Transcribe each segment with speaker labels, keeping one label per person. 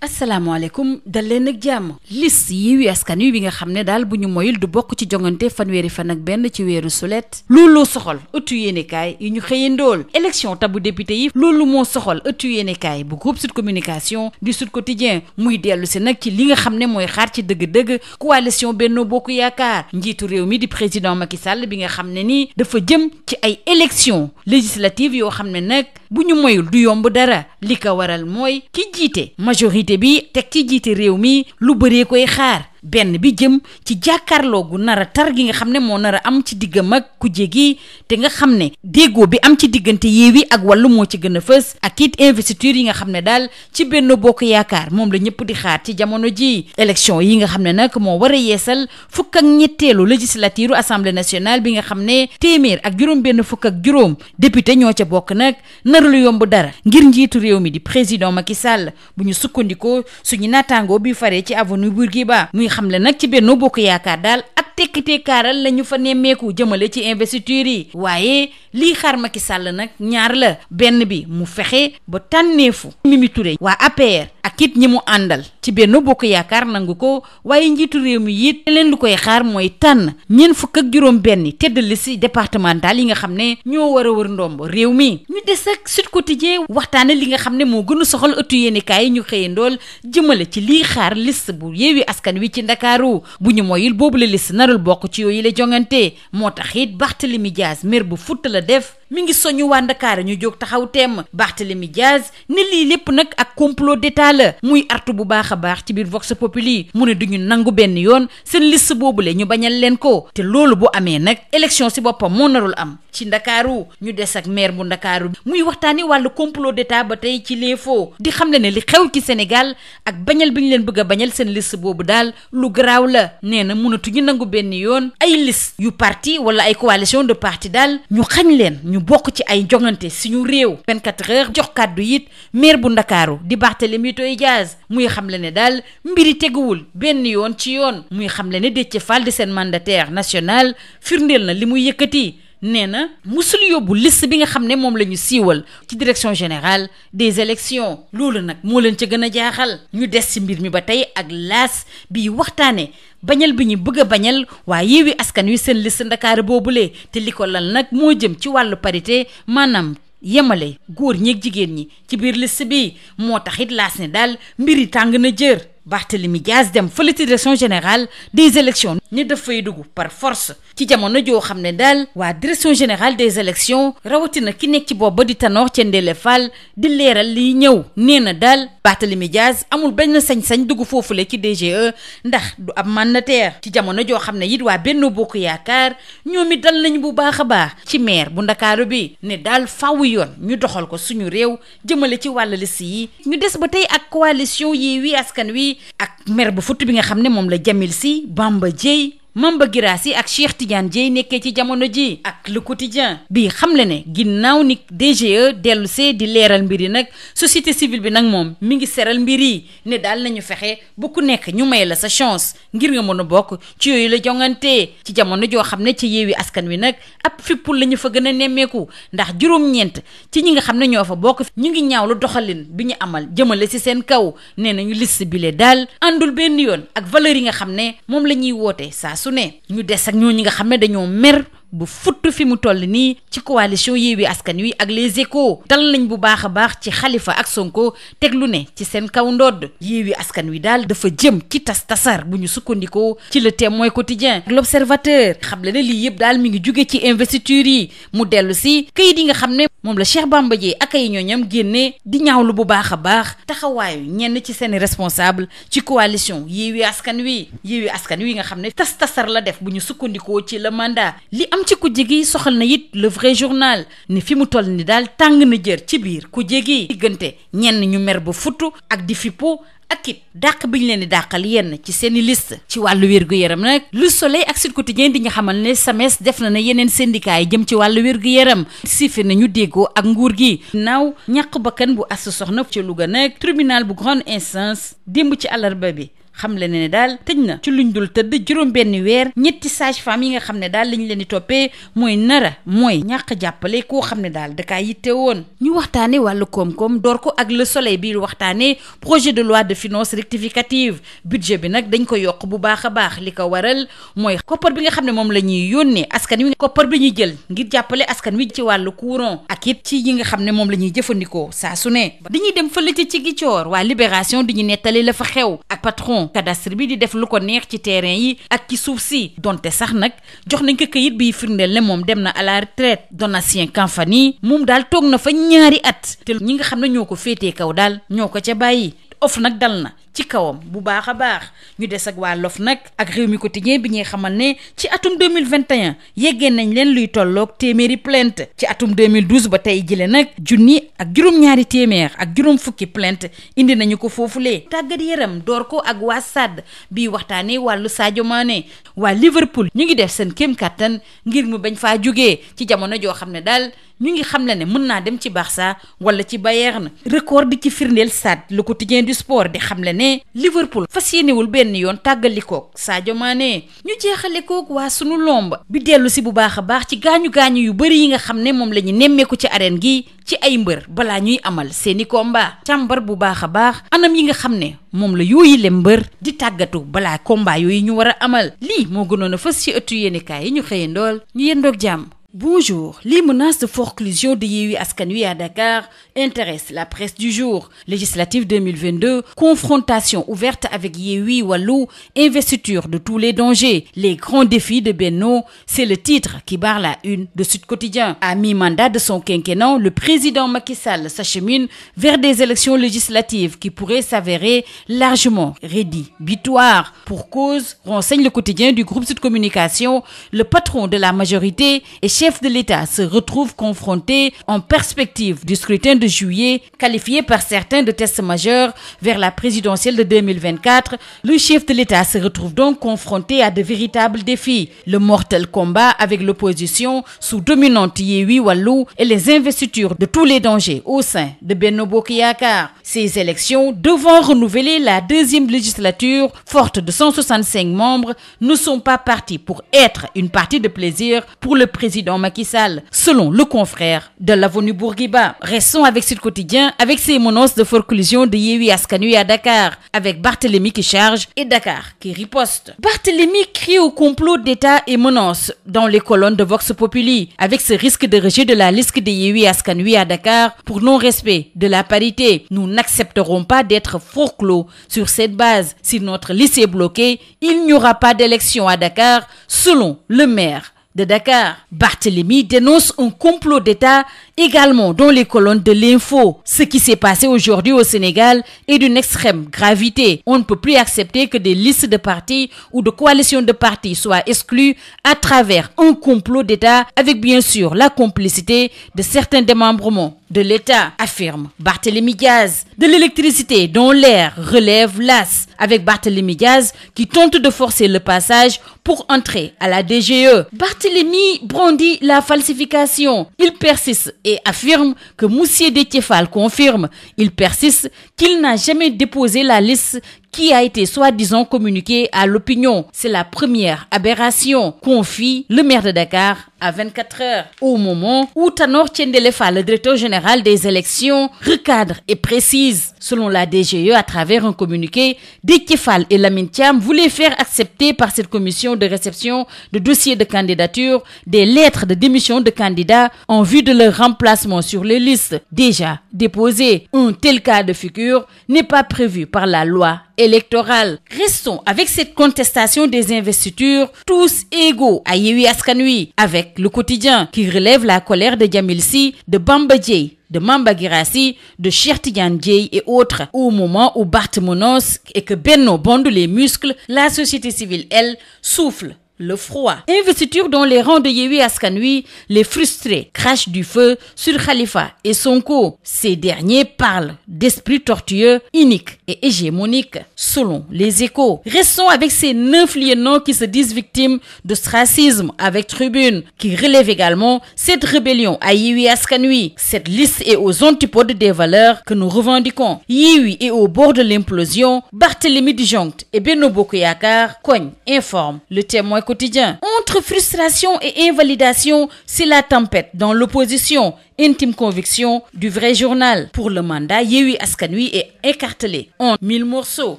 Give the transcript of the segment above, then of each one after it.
Speaker 1: asalaamaaleykum dal leen ak jàmm liste Yewwi Askan Wi bi nga xam ne daal bu ñu moyul du bokk ci jongante fanweeri fan ak benn ci weeru sulet looloo soxal ëttu yéenekaay yi ñu xëyee ndool élection tabu député yi loolu moo soxal ëttu yéenekaay bu groupe Sud Communication du Sud Quotidien muy dellu si nag ci li nga xam ne mooy xaar ci dëgg-dëgg coalition Benno Bokk Yaakaar njiitu réew mi di président Macky Sall bi nga xam ne ni dafa jëm ci ay élection législative yoo xam ne nag bu ñu moyul du yomb dara li ko waral mooy ki jiite majorité bi teg ci jiite réew mi lu bëree koy xaar benn bi jëm ci jàkkaarloo gu nar a tar gi nga xam ne moo nar a am ci diggam ak kujje gi te nga xam ne déggoo bi am ci diggante Yewwi ak Wallu moo ci gën a fës ak it investiture yi nga xam ne daal ci Benno Bokk Yaakaar moom la ñëpp di xaar ci jamono ji élection yi nga xam ne nag moo war a yeesal fukk ak ñetteelu législature assemblée nationale bi nga xam ne téeméer ak juróom benn fukk ak juróom député ñoo ca bokk nag nar lu yomb dara ngir njiitu réew mi di président Macky Sall bu ñu sukkandikoo suñu naataangoo bi faree ci avenue Bourguiba muy xamle nag ci Benno Bokk Yaakaar daal ak tekkite kaaral la ñu fa nemmeeku jëmale ci investiture yi waaye lii xaar Macky Sall nag ñaar la benn bi mu fexe ba tànneefu Mimi Touré waa APR ak it ñi mu àndal ci Benno Bokk Yaakaar nangu ko waaye njiitu réew mi it leen lu koy xaar mooy tànn ñeent fukk ak juróom benn tête de liste départementale yi nga xam ne ñoo war a wër ndomb réew mi ñu des ak Sud Quotidien waxtaane li nga xam ne moo gën a soxal ëttu yéenekaay yi ñu xëye ndool jëmale ci lii xaar liste bu Yewwi Askan Wi ci Ndakaaru bu ñu moyul boobu la liste narul bokk ci yooyu la jongante moo tax it Barthélémy Dias maire bu Fuuta la def mi ngi soñu waa Ndakaar ñu jóg taxaw temm Barthélémy Dias ne lii lépp nag ak complot d'état la muy artu bu baax a baax ci biir Vox Populi mu ne duñu nangu benn yoon seen liste boobule ñu bañal leen ko te loolu bu amee nag élection si boppam moo narul am ci Ndakaaru ñu des ak maire bu Ndakaaru muy waxtaani wàllu complot d'état ba tey ci l'info di xam ne li xew ci Sénégal ak bañal bi ñu leen bëgg a bañal seen liste boobu daal lu garaaw la nee na mënatuñu nangu benn yoon ay liste yu parti wala ay coalition de parti daal ñu xañ leen ñu bokk ci ay jongante suñu réew 24 heures jox kàddu it maire bu Ndakaaru di Barthélémy Dias muy xamle ne daal mbiri teguwul benn yoon ci yoon muy xamle ne Déthié Fall di seen mandataire national firndeel na li muy yëkkati nee na musul yóbbu liste bi nga xam ne moom la ñu siiwal ci direction générale des élections loolu nag moo leen ca gën a jaaxal ñu des ci mbir mi ba tey ak laas bi waxtaane bañal bi ñu bëgg a bañal waa Yewwi Askan Wi seen liste Ndakaar boobule te li ko lal nag moo jëm ci wàllu parité maanaam yemale góor ñeeg jigéen ñi ci biir liste bi moo tax it laas ne daal mbiri tàng na jër Barthélémy Dias dem fële ci direction générale des élections ñu def fay dugg par force ci jamono joo xam ne daal waa direction générale des élections rawatina ki nekk ci bopp ba di Tanor Thiendella Fall di leeral liy ñëw nee na daal Barthélémy Dias amul benn sañ-sañ dugg foofule ci DGE ndax du ab mandataire ci jamono joo xam ne it waa Benno Bokk Yaakaar ñoom it dal nañu bu baax a baax ci maire bu Ndakaaru bi ne daal faaw yoon ñu doxal ko suñu réew jëmale ci wàll liste yi ñu des ba tey ak coalition Yewwi Askan Wi ak maire bu Fuuta bi nga xam ne moom la Jamil Sy Bamba Dièye Mamba Guirassy ak Cheikh Tidiane Dièye nekkee ci jamono ji ak Le Quotidien bi xam le ne ginnaaw ni DGE dellu see di leeral mbir yi nag société civile bi nag moom mi ngi seral mbir yi ne daal nañu fexe bu ku nekk ñu may la sa chance ngir nga mën a bokk ci yooyu la jongante ci jamono joo xam ne ci Yewwi Askan Wi nag ab fippul la ñu fa gën a nemmeeku ndax juróom-ñeent ci ñi nga xam ne ñoo fa bokk ñu ngi ñaaw lu doxalin bi ñu amal jëmale si seen kaw nee nañu liste bile daal àndul benn yoon ak valeur yi nga xam ne moom la ñuy woote saa su ne ñu des ak ñoo ñi nga xam ne dañoo mer bu futt fi mu toll nii ci coalition Yewwi Askan Wi ak les Échos dal nañ bu baax a baax ci Khalifa ak Sonko teg lu ne ci seen kaw ndodd Yewwi Askan Wi daal dafa jëm ci tasar bu ñu sukkandikoo ci Le Témoin Quotidien L'Observateur xam le ne lii yëpp daal mi ngi jóge ci investiture yi mu dellu si kayit yi nga xam ne moom la Cheikh Bamba Dièye ak ay ñooñam génne di ñaawlu bu baax a baax taxawaayu ñenn ci seen responsable ci coalition Yewwi Askan Wi nga xam ne tasar la def bu ñu sukkandikoo ci le mandat li am ci kujje gi soxal na it le vrai journal ni fi mu toll ni daal tàng na jër ci biir kujje gi diggante ñenn ñu mer ba futtu ak di fippu ak it dàq bi ñu leen di dàqal yenn ci seeni liste ci wàllu wér-gu-yaram nag Le Soleil ak Sud Quotidien di nga xamal ne SAMES def na yeneen syndicat yi jëm ci wàllu wér-gu-yaram siife nañu déggoo ak nguur gi naaw ñàq bakkan bu Astou Sokhna ci Louga nag tribunal bu grande instance démb ci àllarba bi xam le ne daal tëj na ci luñ dul tëdd juróom-benn weer ñetti sage-femme yi nga xam ne daal liñ leen di toppee mooy ñàkk jàppale koo xam ne daal da kaa yitte woon. ñu waxtaane wàllu koom-koom door ko ak Le Soleil bi waxtaane projet de loi de finances rectificative budget bi nag dañ ko yokk bu baax a baax li ko waral mooy koppar bi nga xam ne moom la ñuy yónnee askan wi koppar bi ñuy jël ngir jàppale askan wi ci wàllu courant ak it ci yi nga xam ne moom la ñuy jëfandikoo saa su ne dañuy dem fële ci Ziguinchor waa Libération di ñu nettali la fa xew ak patron cadastre bi di def lu ko neex ci terrain yi ak ci suuf si donte sax nag jox nañ ko këyit bi firndeel ne moom dem na à la retraite. Donatien Kamfani moom daal toog na fa ñaari at te ñi nga xam ne ñoo ko féetee kaw daal ñoo ko ca bàyyi of nag dal na ci kawam bu baax a baax ñu des ak waa lof nag ak réew mi quotidien bi ñuy xamal ne ci atum 2021 yeggee nañ leen luy tolloog téeméeri plainte ci atum 2012 ba tey jële nag junni ak juróom-ñaari téeméer ak juróom fukki plainte indi nañu ko foofulee tàggat yaram door ko ak waa SAD bii waxtaanee wàllu Sadio Mané waa Liverpool ñu ngi def seen kéem kattan ngir mu bañ faa jógee ci jamono joo xam ne daal ñu ngi xam le ne mën naa dem ci Barça wala ci Bayern record di ci firndeel SAD le quotidien du sport di xam le ne Liverpool fas yéenewul benn yoon tàggalikook Sadio Mané ñu jeexale kook waa sunu lomb bi dellu si bu baax a baax ci gaañu-gaañu yu bëri yi nga xam ne moom la ñu nemmeeku ci arène gi ci ay mbër balaa ñuy amal seeni combat càmbar bu baax a baax anam yi nga xam ne moom la yooyu le mbër di tàggatu balaa combat yooyu ñu war a amal lii moo gënoon a fës ci ëttu yéenekaay yi ñu xëyandool ñu yendoog jàmm. Bonjour. Les menaces de forclusion de Yewwi Askan Wi à Dakar intéressent la presse du jour. Législative 2022, confrontation ouverte avec Yewwi Wallu, investiture de tous les dangers. Les grands défis de Benno, c'est le titre qui barre la une de Sud Quotidien. À mi-mandat de son quinquennat, le président Macky Sall s'achemine vers des élections législatives qui pourraient s'avérer largement rédhibitoires. Pour cause, renseigne le quotidien du groupe Sud Communication, le patron de la majorité et chef de l'État se retrouve confronté en perspective du scrutin de juillet, qualifié par certains de test majeur vers la présidentielle de 2024. Le chef de l'État se retrouve donc confronté à de véritables défis. Le mortel combat avec l'opposition sous dominante Yewwi Wallu et les investitures de tous les dangers au sein de Benno Bokk Yakaar. Ces élections, devant renouveler la deuxième législature forte de 165 membres, ne sont pas parties pour être une partie de plaisir pour le président Macky Sall, selon le confrère de l'Avenue Bourguiba. Restons avec Sud Quotidien avec ces menaces de forclusion de Yewwi Askan Wi à Dakar, avec Barthélémy qui charge et Dakar qui riposte. Barthélémy crie au complot d'État et menace dans les colonnes de Vox Populi, avec ce risque de rejet de la liste de Yewwi Askan Wi à Dakar pour non-respect de la parité. Nous n'accepterons pas d'être forclos sur cette base. Si notre liste est bloquée, il n'y aura pas d'élection à Dakar, selon le maire de Dakar. Barthélémy dénonce un complot d'État également dans les colonnes de l'Info. Ce qui s'est passé aujourd'hui au Sénégal est d'une extrême gravité. On ne peut plus accepter que des listes de partis ou de coalitions de partis soient exclues à travers un complot d'État avec bien sûr la complicité de certains démembrements de l'État, affirme Barthélémy Diaz. De l'électricité dont l'air relève l'AS, avec Barthélémy Diaz qui tente de forcer le passage pour entrer à la DGE. Barthélémy brandit la falsification. Il persiste et affirme que Moussier Déthié Fall confirme. Il persiste qu'il n'a jamais déposé la liste qui a été soi-disant communiquée à l'opinion. C'est la première aberration, confie le maire de Dakar à 24 heures. Au moment où Tanor Thiendella Fall, le directeur général des élections, recadre et précise, selon la DGE à travers un communiqué, Déthié Fall et Lamine Thiam voulaient faire accepter par cette commission de réception de dossiers de candidature des lettres de démission de candidats en vue de leur remplacement sur les listes déjà déposées. Un tel cas de figure n'est pas prévu par la loi électorale. Restons avec cette contestation des investitures, tous égaux à Yewwi Askan Wi, avec le quotidien qui relève la colère de Djamil Sy, de Bamba Dièye, de Mamba Guirassy, de Cheikh Tidiane Dièye et autres. Au moment où Barth menace et que Benno bande les muscles, la société civile, elle, souffle le froid. Investiture dans les rangs de Yewwi Askan Wi, les frustrés crachent du feu sur Khalifa et Sonko. Ces derniers parlent d'esprit tortueux, inique et hégémonique, selon les Échos. Restons avec ces 9 lieutenants qui se disent victimes d'ostracisme avec Tribune, qui relève également cette rébellion à Yewwi Askan Wi. Cette liste est aux antipodes des valeurs que nous revendiquons. Yewwi est au bord de l'implosion. Barthélémy disjoncte et Benno Bokk Yakaar cogne, informe le Témoin quotidien. Entre frustration et invalidation, c'est la tempête dans l'opposition. Intime conviction du vrai journal. Pour le mandat, Yewwi Askan Wi est écartelé en 1000 morceaux.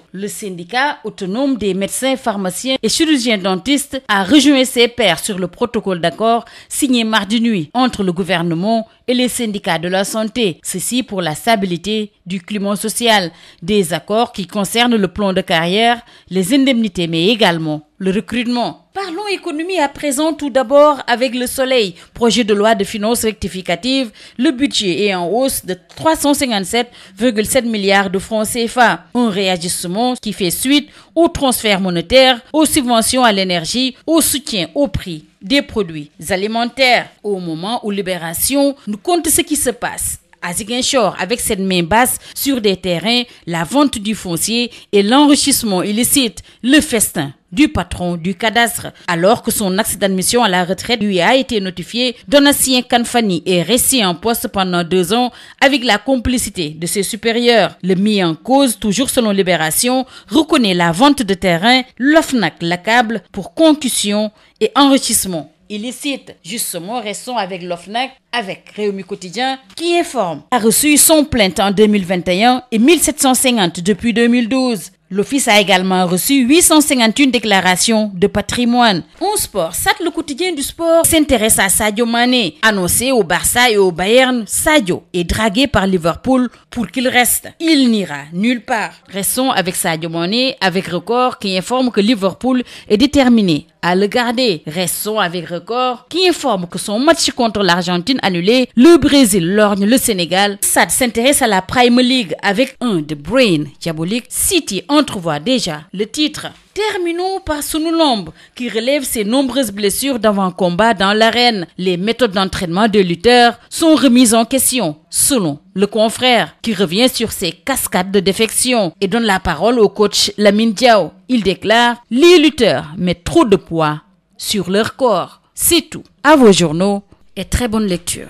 Speaker 1: Le syndicat autonome des médecins, pharmaciens et chirurgiens dentistes a rejoint ses pairs sur le protocole d'accord signé mardi nuit entre le gouvernement et les syndicats de la santé. Ceci pour la stabilité du climat social. Des accords qui concernent le plan de carrière, les indemnités, mais également le recrutement. Parlons économie à présent, tout d'abord avec Le Soleil. Projet de loi de finances rectificative, le budget est en hausse de 357,7 milliards de francs CFA. Un réajustement qui fait suite aux transferts monétaires, aux subventions à l'énergie, au soutien au prix des produits alimentaires. Au moment où Libération nous compte ce qui se passe à Ziguinchor avec cette main basse sur des terrains, la vente du foncier et l'enrichissement illicite, le festin du patron du cadastre, alors que son acte d'admission à la retraite lui a été notifié. Donatien Kanfani est resté en poste pendant 2 ans avec la complicité de ses supérieurs. Le mis en cause, toujours selon Libération, reconnaît la vente de terrain. L'OFNAC l'accable pour concussion et enrichissement illicite. Justement, restons avec l'OFNAC, avec Rewmi Quotidien, qui informe a reçu son plainte en 2021 et 1750 depuis 2012. L'Office a également reçu 851 déclarations de patrimoine. En sport, le quotidien du sport s'intéresse à Sadio Mané. Annoncé au Barça et au Bayern, Sadio est dragué par Liverpool pour qu'il reste. Il n'ira nulle part. Restons avec Sadio Mané, avec Record qui informe que Liverpool est déterminé à le garder. Restons avec Record qui informe que son match contre l'Argentine annulé, le Brésil lorgne le Sénégal. Stades s'intéresse à la Premier League avec un de Brain diabolique. City entrevoit déjà le titre. Terminons par Sunu Lamb qui relève ses nombreuses blessures d'avant-combat dans l'arène. Les méthodes d'entraînement des lutteurs sont remises en question, selon le confrère, qui revient sur ses cascades de défection et donne la parole au coach Lamine Diao. Il déclare « Les lutteurs mettent trop de poids sur leur corps. C'est tout. À vos journaux et très bonne lecture. »